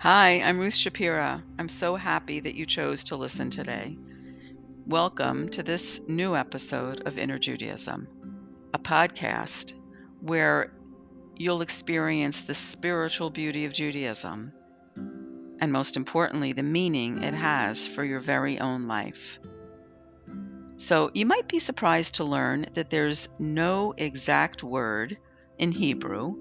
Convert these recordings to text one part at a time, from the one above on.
Hi, I'm Ruth Shapira. I'm so happy that you chose to listen today. Welcome to this new episode of Inner Judaism, a podcast where you'll experience the spiritual beauty of Judaism and, most importantly, the meaning it has for your very own life. So, you might be surprised to learn that there's no exact word in Hebrew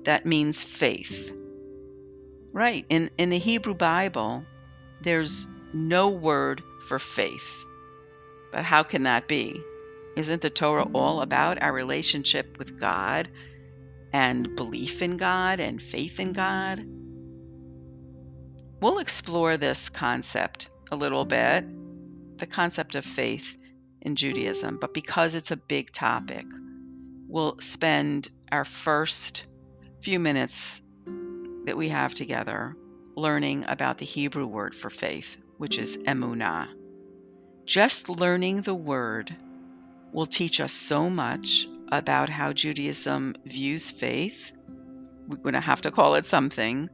that means faith. Right, in the Hebrew Bible, there's no word for faith. But how can that be? Isn't the Torah all about our relationship with God and belief in God and faith in God? We'll explore this concept a little bit, the concept of faith in Judaism, but because it's a big topic, we'll spend our first few minutes that we have together learning about the Hebrew word for faith, which is Emunah. Just learning the word will teach us so much about how Judaism views faith. We're going to have to call it something,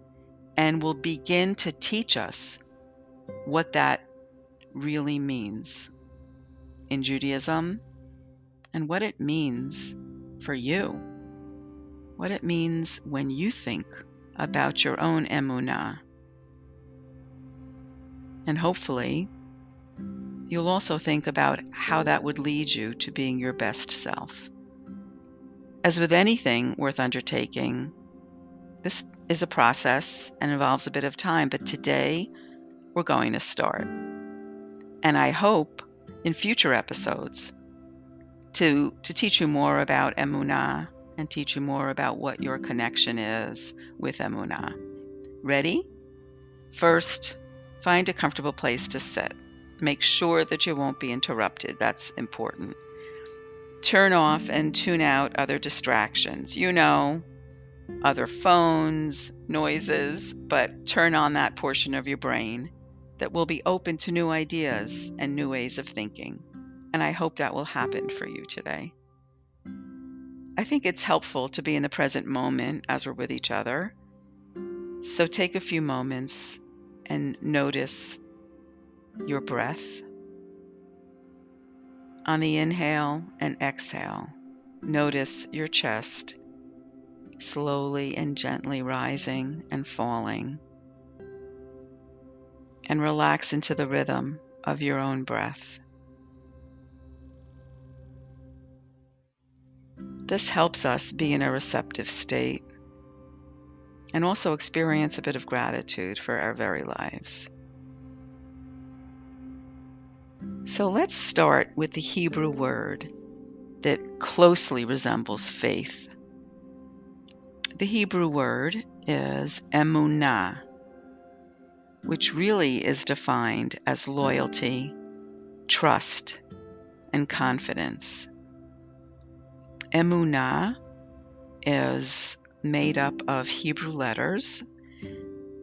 and will begin to teach us what that really means in Judaism and what it means for you, what it means when you think about your own emunah. And hopefully, you'll also think about how that would lead you to being your best self. As with anything worth undertaking, this is a process and involves a bit of time, but today we're going to start. And I hope in future episodes to teach you more about Emunah and teach you more about what your connection is with Emunah. Ready? First, find a comfortable place to sit. Make sure that you won't be interrupted. That's important. Turn off and tune out other distractions. Other phones, noises, but turn on that portion of your brain that will be open to new ideas and new ways of thinking. And I hope that will happen for you today. I think it's helpful to be in the present moment as we're with each other. So take a few moments and notice your breath. On the inhale and exhale, notice your chest slowly and gently rising and falling. And relax into the rhythm of your own breath. This helps us be in a receptive state and also experience a bit of gratitude for our very lives. So let's start with the Hebrew word that closely resembles faith. The Hebrew word is Emunah, which really is defined as loyalty, trust, and confidence. Emunah is made up of Hebrew letters,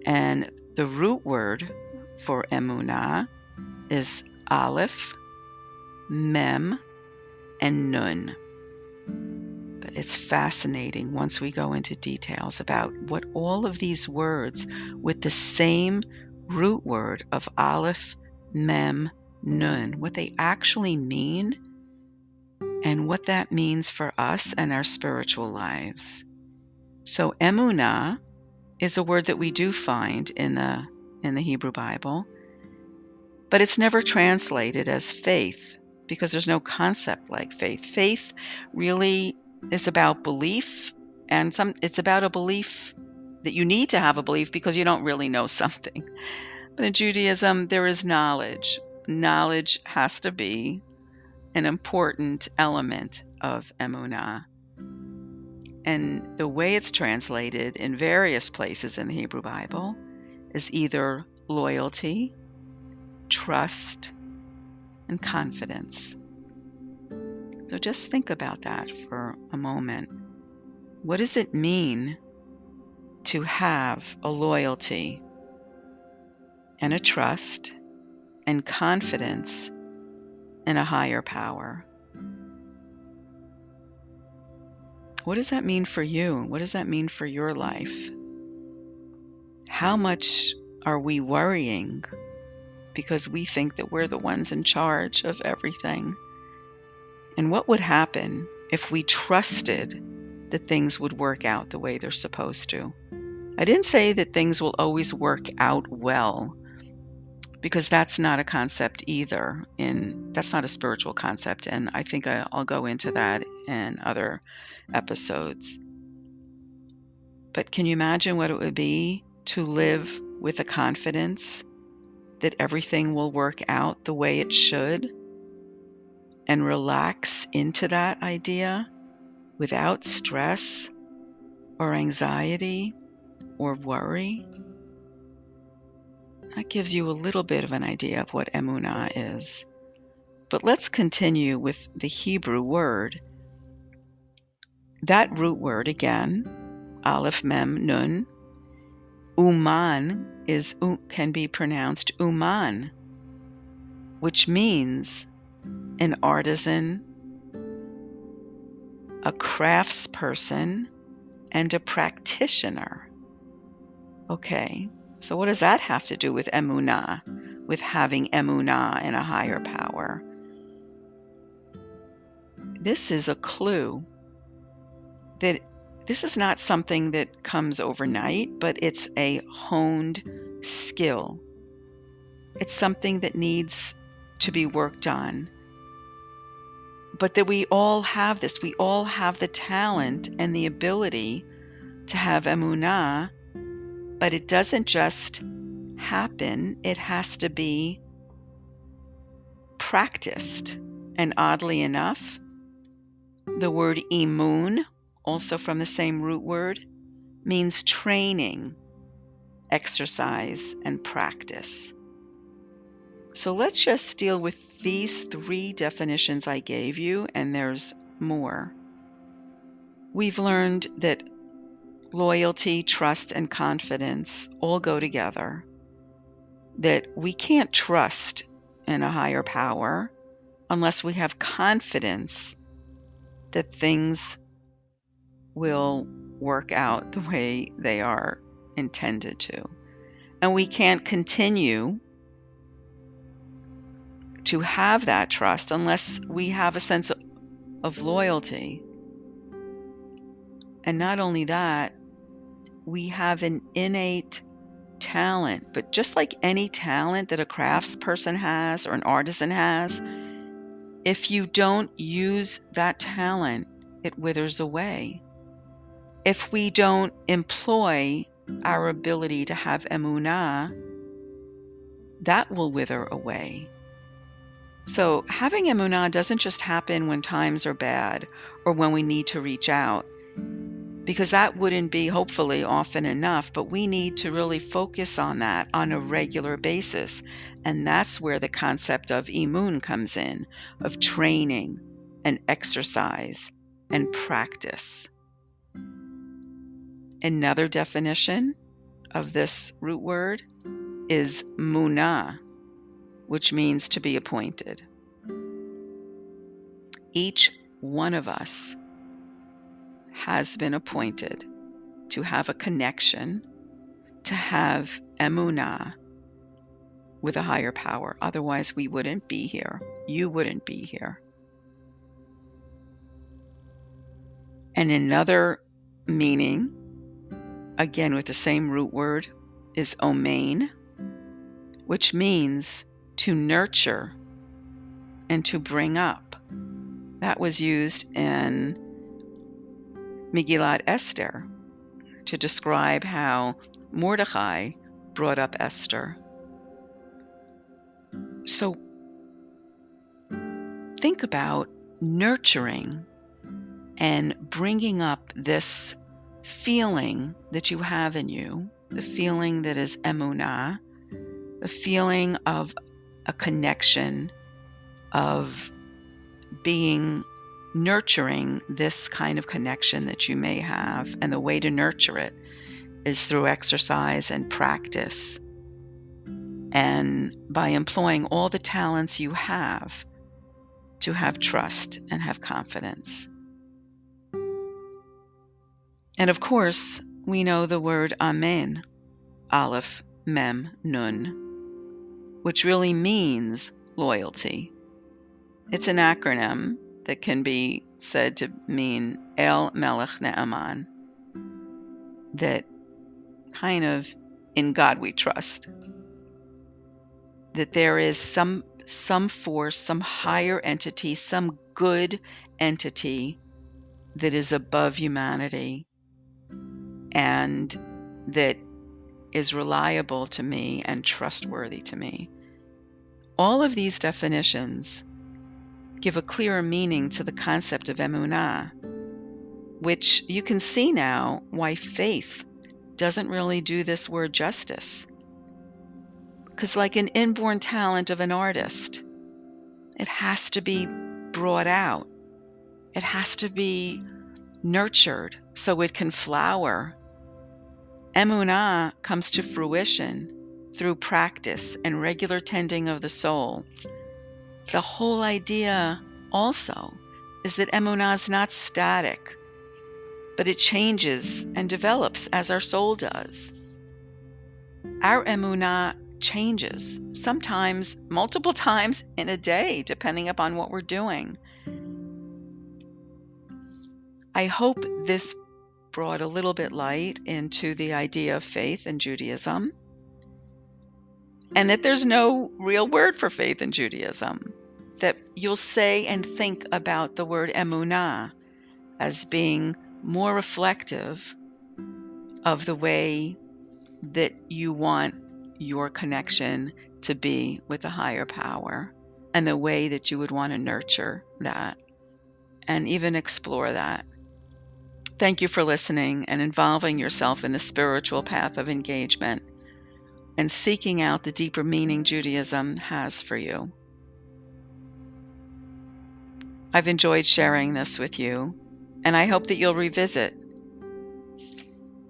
and the root word for Emunah is Aleph, Mem, and Nun. But it's fascinating once we go into details about what all of these words with the same root word of Aleph, Mem, Nun, what they actually mean and what that means for us and our spiritual lives. So Emunah is a word that we do find in the Hebrew Bible, but it's never translated as faith because there's no concept like faith. Faith really is about belief, and it's about a belief that you need to have a belief because you don't really know something. But in Judaism, there is knowledge. Knowledge has to be an important element of Emunah. And the way it's translated in various places in the Hebrew Bible is either loyalty, trust, and confidence. So just think about that for a moment. What does it mean to have a loyalty and a trust and confidence in a higher power? What does that mean for you? What does that mean for your life? how much are we worrying because we think that we're the ones in charge of everything? And what would happen if we trusted that things would work out the way they're supposed to? I didn't say that things will always work out well, because that's not a concept either. That's not a spiritual concept, and I think I'll go into that in other episodes. But can you imagine what it would be to live with a confidence that everything will work out the way it should, and relax into that idea without stress or anxiety or worry? That gives you a little bit of an idea of what Emunah is. But let's continue with the Hebrew word. That root word again, Aleph Mem Nun, Uman can be pronounced Uman, which means an artisan, a craftsperson, and a practitioner. Okay, so what does that have to do with Emunah, with having Emunah in a higher power? This is a clue that this is not something that comes overnight, but it's a honed skill. It's something that needs to be worked on. But that we all have this. We all have the talent and the ability to have Emunah, but it doesn't just happen. It has to be practiced. And oddly enough, the word Emun, also from the same root word, means training, exercise, and practice. So let's just deal with these 3 definitions I gave you, and there's more. We've learned that loyalty, trust, and confidence all go together, that we can't trust in a higher power unless we have confidence that things will work out the way they are intended to. And we can't continue to have that trust unless we have a sense of loyalty. And not only that, we have an innate talent. But just like any talent that a craftsperson has or an artisan has, if you don't use that talent, it withers away. If we don't employ our ability to have Emunah, that will wither away. So having Emunah doesn't just happen when times are bad or when we need to reach out, because that wouldn't be hopefully often enough, but we need to really focus on that on a regular basis. And that's where the concept of Emun comes in, of training and exercise and practice. Another definition of this root word is Munah, which means to be appointed. Each one of us has been appointed to have a connection, to have Emunah with a higher power. Otherwise, we wouldn't be here. You wouldn't be here. And another meaning, again with the same root word, is omein, which means to nurture and to bring up. That was used in Megillat Esther to describe how Mordecai brought up Esther. So think about nurturing and bringing up this feeling that you have in you, the feeling that is Emunah, the feeling of a connection, of being nurturing this kind of connection that you may have. And the way to nurture it is through exercise and practice, and by employing all the talents you have to have trust and have confidence. And of course, we know the word Amen, Aleph, Mem, Nun, which really means loyalty. It's an acronym that can be said to mean El Melech Ne'aman, that kind of in God we trust, that there is some force, some higher entity, some good entity that is above humanity and that is reliable to me and trustworthy to me. All of these definitions give a clearer meaning to the concept of Emunah, which you can see now why faith doesn't really do this word justice. Because like an inborn talent of an artist, it has to be brought out. It has to be nurtured so it can flower. Emunah comes to fruition through practice and regular tending of the soul. The whole idea also is that Emunah is not static, but it changes and develops as our soul does. Our Emunah changes, sometimes multiple times in a day, depending upon what we're doing. I hope this brought a little bit light into the idea of faith in Judaism, and that there's no real word for faith in Judaism, that you'll say and think about the word Emunah as being more reflective of the way that you want your connection to be with a higher power, and the way that you would want to nurture that and even explore that. Thank you for listening and involving yourself in the spiritual path of engagement and seeking out the deeper meaning Judaism has for you. I've enjoyed sharing this with you, and I hope that you'll revisit.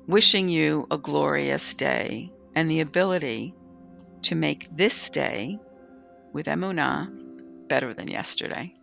Wishing you a glorious day and the ability to make this day with Emunah better than yesterday.